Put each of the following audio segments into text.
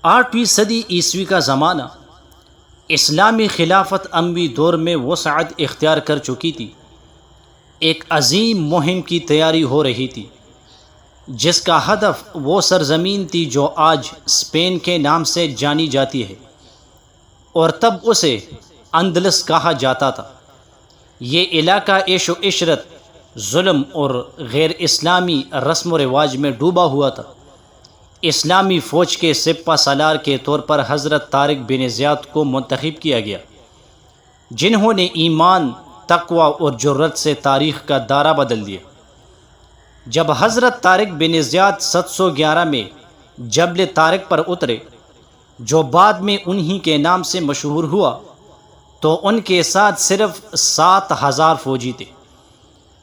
8ویں صدی عیسوی کا زمانہ اسلامی خلافت اموی دور میں وسعت اختیار کر چکی تھی۔ ایک عظیم مہم کی تیاری ہو رہی تھی جس کا ہدف وہ سرزمین تھی جو آج اسپین کے نام سے جانی جاتی ہے اور تب اسے اندلس کہا جاتا تھا۔ یہ علاقہ عیش و عشرت، ظلم اور غیر اسلامی رسم و رواج میں ڈوبا ہوا تھا۔ اسلامی فوج کے سپہ سالار کے طور پر حضرت طارق بن زیاد کو منتخب کیا گیا، جنہوں نے ایمان، تقوی اور جرأت سے تاریخ کا دارہ بدل دیا۔ جب حضرت طارق بن زیاد 711 میں جبل طارق پر اترے، جو بعد میں انہی کے نام سے مشہور ہوا، تو ان کے ساتھ صرف 7000 فوجی تھے،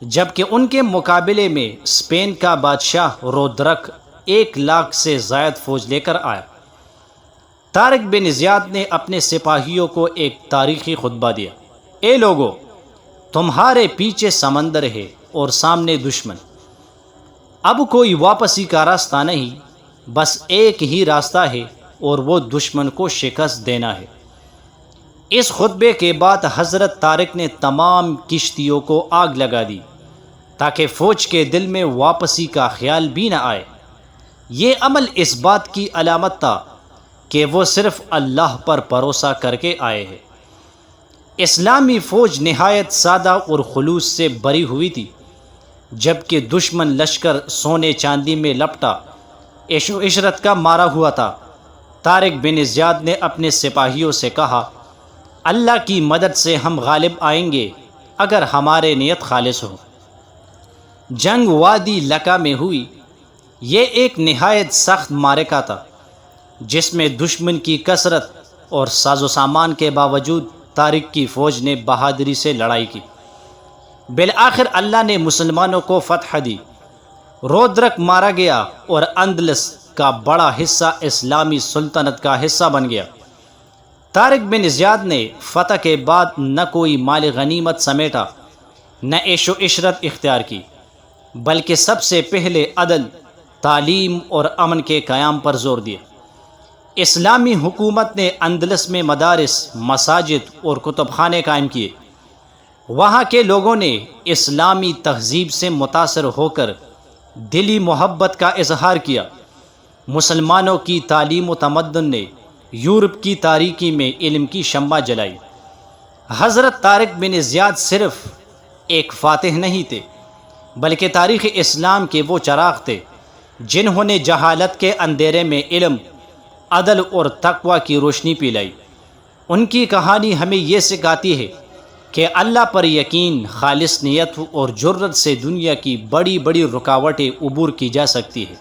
جبکہ ان کے مقابلے میں اسپین کا بادشاہ رودرک 1,00,000 سے زائد فوج لے کر آیا۔ طارق بن زیاد نے اپنے سپاہیوں کو ایک تاریخی خطبہ دیا: اے لوگو، تمہارے پیچھے سمندر ہے اور سامنے دشمن۔ اب کوئی واپسی کا راستہ نہیں، بس ایک ہی راستہ ہے اور وہ دشمن کو شکست دینا ہے۔ اس خطبے کے بعد حضرت طارق نے تمام کشتیوں کو آگ لگا دی تاکہ فوج کے دل میں واپسی کا خیال بھی نہ آئے۔ یہ عمل اس بات کی علامت تھا کہ وہ صرف اللہ پر بھروسہ کر کے آئے ہیں۔ اسلامی فوج نہایت سادہ اور خلوص سے بری ہوئی تھی، جبکہ دشمن لشکر سونے چاندی میں لپٹا عیش و عشرت کا مارا ہوا تھا۔ طارق بن زیاد نے اپنے سپاہیوں سے کہا: اللہ کی مدد سے ہم غالب آئیں گے اگر ہمارے نیت خالص ہو۔ جنگ وادی لقا میں ہوئی۔ یہ ایک نہایت سخت معرکہ تھا جس میں دشمن کی کثرت اور ساز و سامان کے باوجود طارق کی فوج نے بہادری سے لڑائی کی۔ بالآخر اللہ نے مسلمانوں کو فتح دی، رودرک مارا گیا اور اندلس کا بڑا حصہ اسلامی سلطنت کا حصہ بن گیا۔ طارق بن زیاد نے فتح کے بعد نہ کوئی مال غنیمت سمیٹا، نہ عیش و عشرت اختیار کی، بلکہ سب سے پہلے عدل، تعلیم اور امن کے قیام پر زور دیا۔ اسلامی حکومت نے اندلس میں مدارس، مساجد اور کتب خانے قائم کیے۔ وہاں کے لوگوں نے اسلامی تہذیب سے متاثر ہو کر دلی محبت کا اظہار کیا۔ مسلمانوں کی تعلیم و تمدن نے یورپ کی تاریکی میں علم کی شمع جلائی۔ حضرت طارق بن زیاد صرف ایک فاتح نہیں تھے، بلکہ تاریخ اسلام کے وہ چراغ تھے جنہوں نے جہالت کے اندھیرے میں علم، عدل اور تقوی کی روشنی پلائی۔ ان کی کہانی ہمیں یہ سکھاتی ہے کہ اللہ پر یقین، خالص نیت اور جرأت سے دنیا کی بڑی بڑی رکاوٹیں عبور کی جا سکتی ہے۔